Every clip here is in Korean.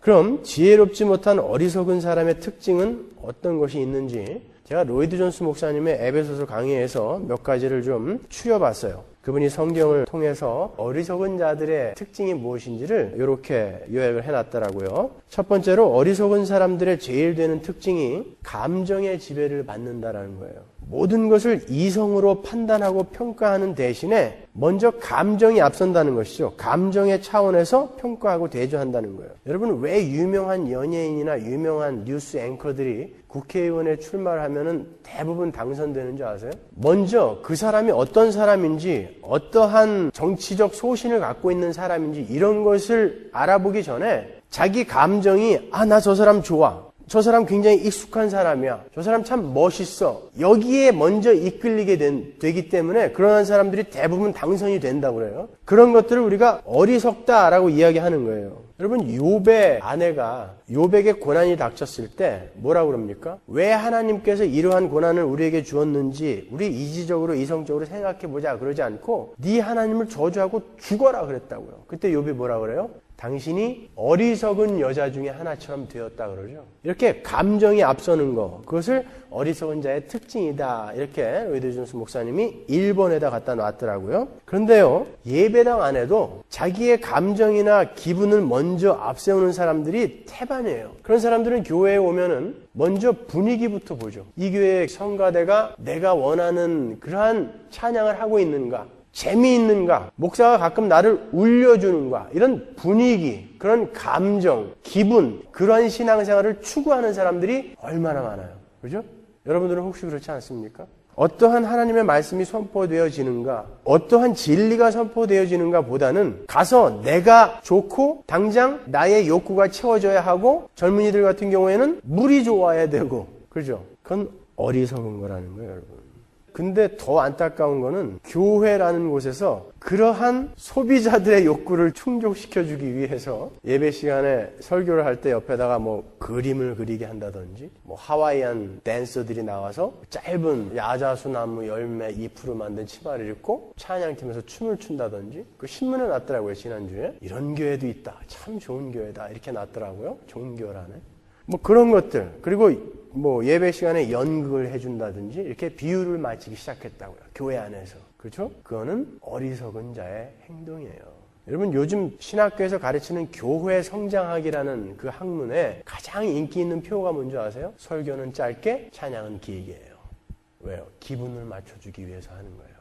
그럼 지혜롭지 못한 어리석은 사람의 특징은 어떤 것이 있는지 제가 로이드 존스 목사님의 에베소서 강의에서 몇 가지를 좀 추려봤어요. 그분이 성경을 통해서 어리석은 자들의 특징이 무엇인지를 이렇게 요약을 해놨더라고요. 첫 번째로 어리석은 사람들의 제일 되는 특징이 감정의 지배를 받는다라는 거예요. 모든 것을 이성으로 판단하고 평가하는 대신에 먼저 감정이 앞선다는 것이죠. 감정의 차원에서 평가하고 대조한다는 거예요. 여러분, 왜 유명한 연예인이나 유명한 뉴스 앵커들이 국회의원에 출마를 하면은 대부분 당선되는 줄 아세요? 먼저 그 사람이 어떤 사람인지, 어떠한 정치적 소신을 갖고 있는 사람인지 이런 것을 알아보기 전에 자기 감정이 나 저 사람 좋아. 저 사람 굉장히 익숙한 사람이야. 저 사람 참 멋있어. 여기에 먼저 이끌리게 되기 때문에 그러한 사람들이 대부분 당선이 된다고 그래요. 그런 것들을 우리가 어리석다라고 이야기하는 거예요. 여러분, 욥의 아내가 욥에게 고난이 닥쳤을 때 뭐라고 그럽니까? 왜 하나님께서 이러한 고난을 우리에게 주었는지 우리 이지적으로 이성적으로 생각해보자 그러지 않고 네 하나님을 저주하고 죽어라 그랬다고요. 그때 욥이 뭐라 그래요? 당신이 어리석은 여자 중에 하나처럼 되었다 그러죠. 이렇게 감정이 앞서는 거, 그것을 어리석은 자의 특징이다. 이렇게 로이드 존스 목사님이 1번에다 갖다 놨더라고요. 그런데요, 예배당 안에도 자기의 감정이나 기분을 먼저 앞세우는 사람들이 태반이에요. 그런 사람들은 교회에 오면은 먼저 분위기부터 보죠. 이 교회의 성가대가 내가 원하는 그러한 찬양을 하고 있는가? 재미있는가? 목사가 가끔 나를 울려주는가? 이런 분위기, 그런 감정, 기분, 그런 신앙생활을 추구하는 사람들이 얼마나 많아요. 그죠? 여러분들은 혹시 그렇지 않습니까? 어떠한 하나님의 말씀이 선포되어지는가, 어떠한 진리가 선포되어지는가 보다는 가서 내가 좋고 당장 나의 욕구가 채워져야 하고, 젊은이들 같은 경우에는 물이 좋아야 되고, 그죠? 그건 어리석은 거라는 거예요, 여러분. 근데 더 안타까운 거는 교회라는 곳에서 그러한 소비자들의 욕구를 충족시켜주기 위해서 예배 시간에 설교를 할 때 옆에다가 뭐 그림을 그리게 한다든지, 뭐 하와이안 댄서들이 나와서 짧은 야자수나무 열매 잎으로 만든 치마를 입고 찬양팀에서 춤을 춘다든지, 그 신문에 났더라고요, 지난주에. 이런 교회도 있다. 참 좋은 교회다. 이렇게 났더라고요. 좋은 교회라네. 뭐 그런 것들. 그리고 뭐 예배 시간에 연극을 해준다든지 이렇게 비유를 맞추기 시작했다고요. 교회 안에서. 그렇죠? 그거는 어리석은 자의 행동이에요. 여러분, 요즘 신학교에서 가르치는 교회 성장학이라는 그 학문에 가장 인기 있는 표가 뭔지 아세요? 설교는 짧게, 찬양은 길게예요. 왜요? 기분을 맞춰주기 위해서 하는 거예요.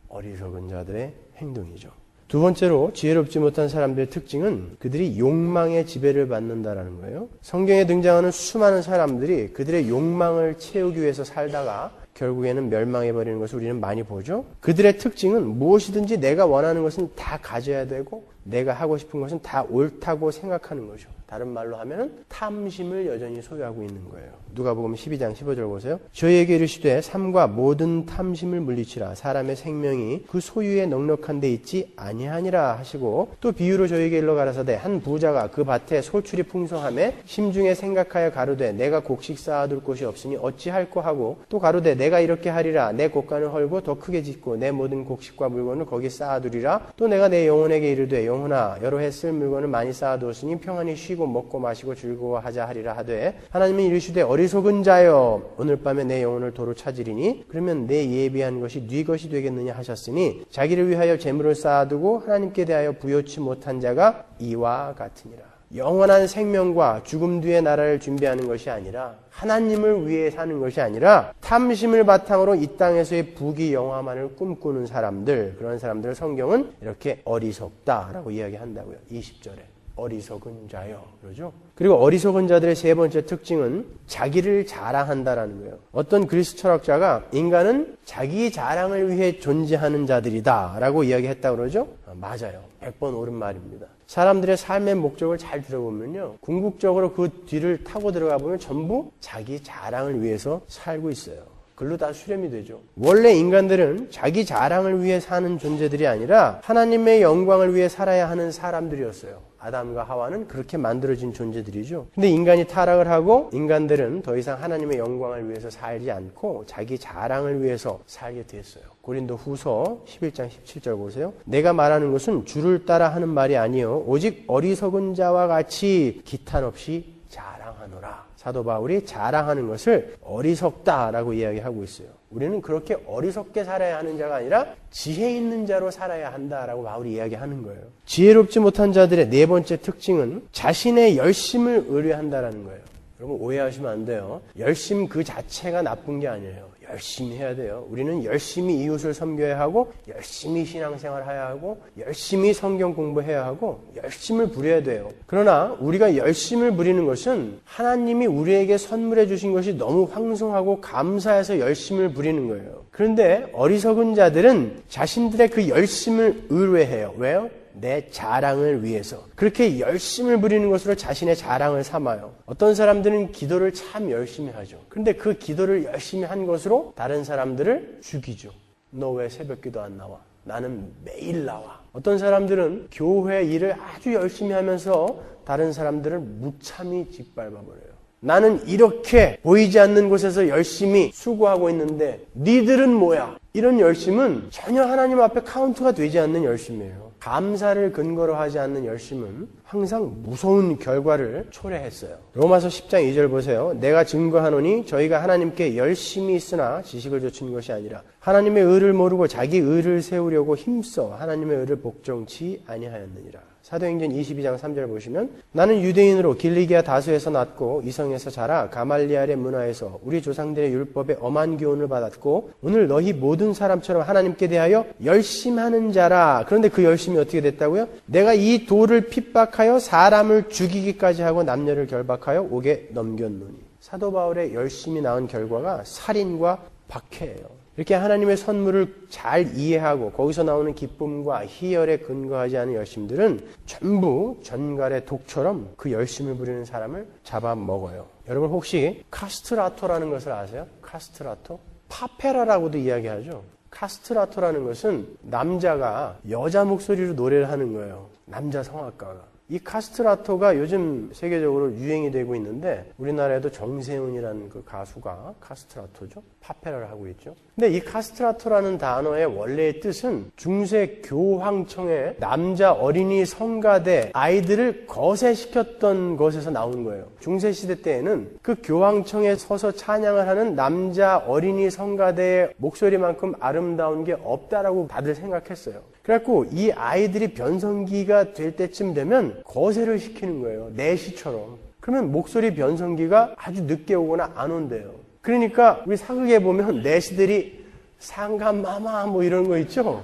어리석은 자들의 행동이죠. 두 번째로 지혜롭지 못한 사람들의 특징은 그들이 욕망의 지배를 받는다라는 거예요. 성경에 등장하는 수많은 사람들이 그들의 욕망을 채우기 위해서 살다가 결국에는 멸망해버리는 것을 우리는 많이 보죠. 그들의 특징은 무엇이든지 내가 원하는 것은 다 가져야 되고 내가 하고 싶은 것은 다 옳다고 생각하는 거죠. 다른 말로 하면 탐심을 여전히 소유하고 있는 거예요. 누가복음 12장 15절 보세요. 저희에게 이르시되 삼가 모든 탐심을 물리치라. 사람의 생명이 그 소유에 넉넉한 데 있지 아니하니라 하시고, 또 비유로 저희에게 일러 가라사대 한 부자가 그 밭에 소출이 풍성하매 심중에 생각하여 가로되 내가 곡식 쌓아둘 곳이 없으니 어찌할꼬 하고, 또 가로되 내가 이렇게 하리라. 내 곡간을 헐고 더 크게 짓고 내 모든 곡식과 물건을 거기 쌓아두리라. 또 내가 내 영혼에게 이르되 영혼아 여러 해 쓸 물건을 많이 쌓아두었으니 평안히 쉬고 먹고 마시고 즐거워하자 하리라 하되, 하나님이 이르시되 어리석은 자여 오늘 밤에 내 영혼을 도로 찾으리니 그러면 내 예비한 것이 네 것이 되겠느냐 하셨으니, 자기를 위하여 재물을 쌓아두고 하나님께 대하여 부요치 못한 자가 이와 같으니라. 영원한 생명과 죽음 뒤의 나라를 준비하는 것이 아니라, 하나님을 위해 사는 것이 아니라 탐심을 바탕으로 이 땅에서의 부귀 영화만을 꿈꾸는 사람들, 그런 사람들을 성경은 이렇게 어리석다라고 이야기한다고요. 20절에 어리석은 자여 그러죠. 그리고 어리석은 자들의 세 번째 특징은 자기를 자랑한다라는 거예요. 어떤 그리스 철학자가 인간은 자기 자랑을 위해 존재하는 자들이다 라고 이야기했다고 그러죠. 맞아요. 100번 옳은 말입니다. 사람들의 삶의 목적을 잘 들어보면요, 궁극적으로 그 뒤를 타고 들어가 보면 전부 자기 자랑을 위해서 살고 있어요. 글로 다 수렴이 되죠. 원래 인간들은 자기 자랑을 위해 사는 존재들이 아니라 하나님의 영광을 위해 살아야 하는 사람들이었어요. 아담과 하와는 그렇게 만들어진 존재들이죠. 근데 인간이 타락을 하고 인간들은 더 이상 하나님의 영광을 위해서 살지 않고 자기 자랑을 위해서 살게 됐어요. 고린도 후서 11장 17절 보세요. 내가 말하는 것은 주를 따라 하는 말이 아니요 오직 어리석은 자와 같이 기탄 없이 자랑하노라. 사도 바울이 자랑하는 것을 어리석다라고 이야기하고 있어요. 우리는 그렇게 어리석게 살아야 하는 자가 아니라 지혜 있는 자로 살아야 한다라고 바울이 이야기하는 거예요. 지혜롭지 못한 자들의 네 번째 특징은 자신의 열심을 의뢰한다라는 거예요. 여러분 오해하시면 안 돼요. 열심 그 자체가 나쁜 게 아니에요. 열심히 해야 돼요. 우리는 열심히 이웃을 섬겨야 하고 열심히 신앙생활 해야 하고 열심히 성경 공부해야 하고 열심을 부려야 돼요. 그러나 우리가 열심을 부리는 것은 하나님이 우리에게 선물해 주신 것이 너무 황송하고 감사해서 열심을 부리는 거예요. 그런데 어리석은 자들은 자신들의 그 열심을 의뢰해요. 왜요? 내 자랑을 위해서. 그렇게 열심을 부리는 것으로 자신의 자랑을 삼아요. 어떤 사람들은 기도를 참 열심히 하죠. 그런데 그 기도를 열심히 한 것으로 다른 사람들을 죽이죠. 너 왜 새벽 기도 안 나와? 나는 매일 나와. 어떤 사람들은 교회 일을 아주 열심히 하면서 다른 사람들을 무참히 짓밟아버려요. 나는 이렇게 보이지 않는 곳에서 열심히 수고하고 있는데 니들은 뭐야? 이런 열심은 전혀 하나님 앞에 카운트가 되지 않는 열심이에요. 감사를 근거로 하지 않는 열심은 항상 무서운 결과를 초래했어요. 로마서 10장 2절 보세요. 내가 증거하노니 저희가 하나님께 열심히 있으나 지식을 좇은 것이 아니라 하나님의 의를 모르고 자기 의를 세우려고 힘써 하나님의 의를 복종치 아니하였느니라. 사도행전 22장 3절 보시면 나는 유대인으로 길리기아 다소에서 났고 이성에서 자라 가말리알의 문화에서 우리 조상들의 율법에 엄한 교훈을 받았고 오늘 너희 모든 사람처럼 하나님께 대하여 열심하는 자라. 그런데 그 열심이 어떻게 됐다고요? 내가 이 돌을 핍박하여 사람을 죽이기까지 하고 남녀를 결박하여 옥에 넘겼노니. 사도 바울의 열심이 낳은 결과가 살인과 박해예요. 이렇게 하나님의 선물을 잘 이해하고 거기서 나오는 기쁨과 희열에 근거하지 않은 열심들은 전부 전갈의 독처럼 그 열심을 부리는 사람을 잡아먹어요. 여러분 혹시 카스트라토라는 것을 아세요? 카스트라토? 파페라라고도 이야기하죠. 카스트라토라는 것은 남자가 여자 목소리로 노래를 하는 거예요. 남자 성악가가. 이 카스트라토가 요즘 세계적으로 유행이 되고 있는데 우리나라에도 정세훈이라는 그 가수가 카스트라토죠. 파페라를 하고 있죠. 근데 이 카스트라토라는 단어의 원래의 뜻은 중세 교황청의 남자 어린이 성가대 아이들을 거세시켰던 것에서 나온 거예요. 중세 시대 때에는 그 교황청에 서서 찬양을 하는 남자 어린이 성가대의 목소리만큼 아름다운 게 없다라고 다들 생각했어요. 그래갖고 이 아이들이 변성기가 될 때쯤 되면 거세를 시키는 거예요. 내시처럼. 그러면 목소리 변성기가 아주 늦게 오거나 안 온대요. 그러니까 우리 사극에 보면 내시들이 상감마마 뭐 이런 거 있죠?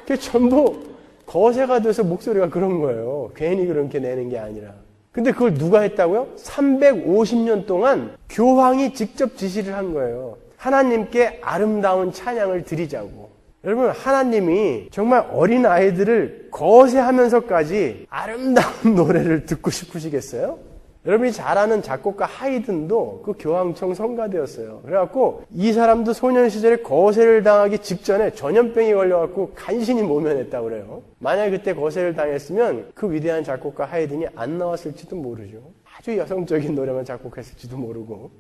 그게 전부 거세가 돼서 목소리가 그런 거예요. 괜히 그렇게 내는 게 아니라. 근데 그걸 누가 했다고요? 350년 동안 교황이 직접 지시를 한 거예요. 하나님께 아름다운 찬양을 드리자고. 여러분 하나님이 정말 어린 아이들을 거세하면서까지 아름다운 노래를 듣고 싶으시겠어요? 여러분이 잘 아는 작곡가 하이든도 그 교황청 성가대였어요. 그래갖고 이 사람도 소년 시절에 거세를 당하기 직전에 전염병이 걸려갖고 간신히 모면했다고 그래요. 만약에 그때 거세를 당했으면 그 위대한 작곡가 하이든이 안 나왔을지도 모르죠. 아주 여성적인 노래만 작곡했을지도 모르고.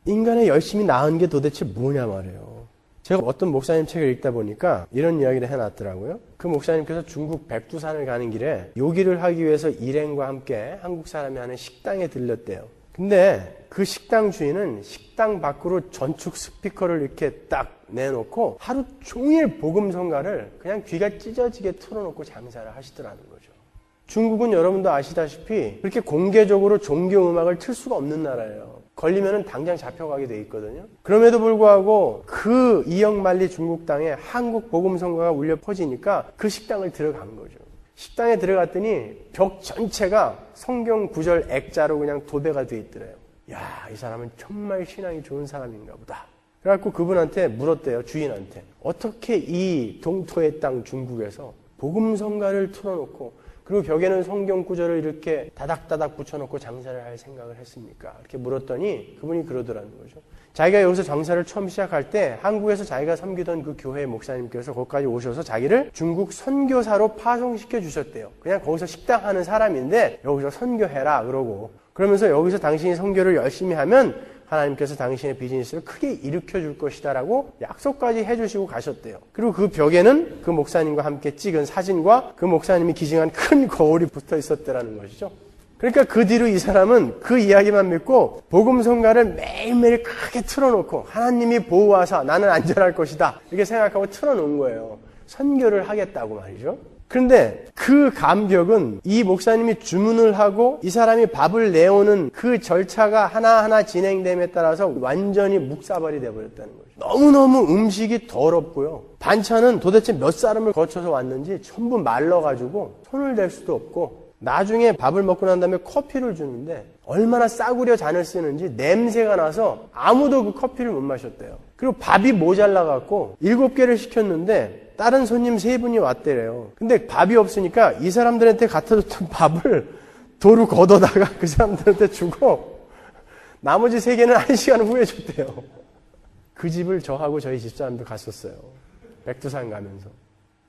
인간의 열심히 낳은 게 도대체 뭐냐 말이에요. 제가 어떤 목사님 책을 읽다 보니까 이런 이야기를 해놨더라고요. 그 목사님께서 중국 백두산을 가는 길에 요기를 하기 위해서 일행과 함께 한국 사람이 하는 식당에 들렸대요. 근데 그 식당 주인은 식당 밖으로 전축 스피커를 이렇게 딱 내놓고 하루 종일 복음성가를 그냥 귀가 찢어지게 틀어놓고 장사를 하시더라는 거죠. 중국은 여러분도 아시다시피 그렇게 공개적으로 종교 음악을 틀 수가 없는 나라예요. 걸리면은 당장 잡혀가게 돼 있거든요. 그럼에도 불구하고 그 이영만리 중국 땅에 한국 복음성가가 울려 퍼지니까 그 식당을 들어간 거죠. 식당에 들어갔더니 벽 전체가 성경 구절 액자로 그냥 도배가 돼 있더래요. 야, 이 사람은 정말 신앙이 좋은 사람인가 보다. 그래갖고 그분한테 물었대요, 주인한테. 어떻게 이 동토의 땅 중국에서 복음성가를 틀어놓고 그리고 벽에는 성경 구절을 이렇게 다닥다닥 붙여놓고 장사를 할 생각을 했습니까? 이렇게 물었더니 그분이 그러더라는 거죠. 자기가 여기서 장사를 처음 시작할 때 한국에서 자기가 섬기던 그 교회 목사님께서 거기까지 오셔서 자기를 중국 선교사로 파송시켜 주셨대요. 그냥 거기서 식당 하는 사람인데 여기서 선교해라 그러고, 그러면서 여기서 당신이 선교를 열심히 하면 하나님께서 당신의 비즈니스를 크게 일으켜 줄 것이다 라고 약속까지 해주시고 가셨대요. 그리고 그 벽에는 그 목사님과 함께 찍은 사진과 그 목사님이 기증한 큰 거울이 붙어 있었더라는 것이죠. 그러니까 그 뒤로 이 사람은 그 이야기만 믿고 복음성가를 매일매일 크게 틀어놓고 하나님이 보호하사 나는 안전할 것이다 이렇게 생각하고 틀어놓은 거예요. 선교를 하겠다고 말이죠. 그런데 그 감격은 이 목사님이 주문을 하고 이 사람이 밥을 내오는 그 절차가 하나하나 진행됨에 따라서 완전히 묵사발이 되어버렸다는 거죠. 너무너무 음식이 더럽고요. 반찬은 도대체 몇 사람을 거쳐서 왔는지 전부 말라가지고 손을 댈 수도 없고, 나중에 밥을 먹고 난 다음에 커피를 주는데 얼마나 싸구려 잔을 쓰는지 냄새가 나서 아무도 그 커피를 못 마셨대요. 그리고 밥이 모자라갖고 7개를 시켰는데 다른 손님 3분이 왔대래요. 근데 밥이 없으니까 이 사람들한테 갖다 줬던 밥을 도로 걷어다가 그 사람들한테 주고 나머지 3개는 1시간 후에 줬대요. 그 집을 저하고 저희 집사람도 갔었어요. 백두산 가면서.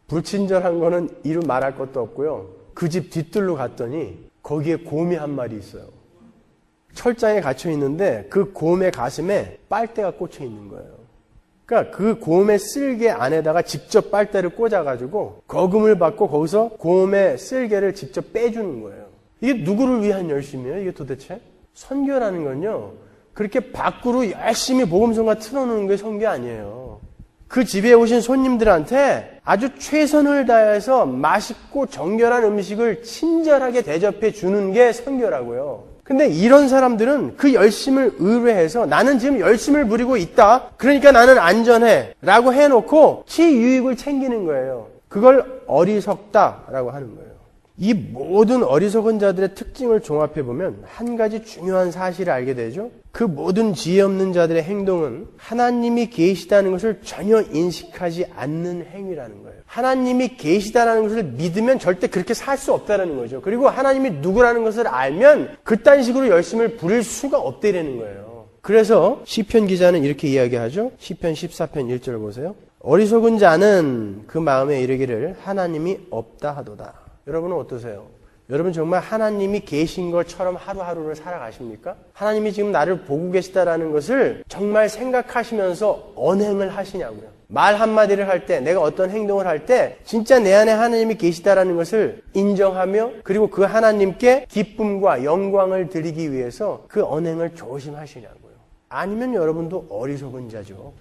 불친절한 거는 이루 말할 것도 없고요. 그 집 뒤뜰로 갔더니 거기에 곰이 한 마리 있어요. 철장에 갇혀 있는데 그 곰의 가슴에 빨대가 꽂혀 있는 거예요. 그러니까 그 곰의 쓸개 안에다가 직접 빨대를 꽂아가지고 거금을 받고 거기서 곰의 쓸개를 직접 빼주는 거예요. 이게 누구를 위한 열심이에요? 이게 도대체? 선교라는 건요, 그렇게 밖으로 열심히 복음성가 틀어놓는 게 선교 아니에요. 그 집에 오신 손님들한테 아주 최선을 다해서 맛있고 정결한 음식을 친절하게 대접해 주는 게 선교라고요. 근데 이런 사람들은 그 열심을 의뢰해서 나는 지금 열심을 부리고 있다, 그러니까 나는 안전해 라고 해놓고 지 유익을 챙기는 거예요. 그걸 어리석다라고 하는 거예요. 이 모든 어리석은 자들의 특징을 종합해보면 한 가지 중요한 사실을 알게 되죠. 그 모든 지혜 없는 자들의 행동은 하나님이 계시다는 것을 전혀 인식하지 않는 행위라는 거예요. 하나님이 계시다는 것을 믿으면 절대 그렇게 살 수 없다는 거죠. 그리고 하나님이 누구라는 것을 알면 그딴 식으로 열심을 부릴 수가 없다는 거예요. 그래서 시편 기자는 이렇게 이야기하죠. 시편 14편 1절 보세요. 어리석은 자는 그 마음에 이르기를 하나님이 없다 하도다. 여러분은 어떠세요? 여러분 정말 하나님이 계신 것처럼 하루하루를 살아가십니까? 하나님이 지금 나를 보고 계시다라는 것을 정말 생각하시면서 언행을 하시냐고요. 말 한마디를 할 때, 내가 어떤 행동을 할 때 진짜 내 안에 하나님이 계시다라는 것을 인정하며 그리고 그 하나님께 기쁨과 영광을 드리기 위해서 그 언행을 조심하시냐고요. 아니면 여러분도 어리석은 자죠.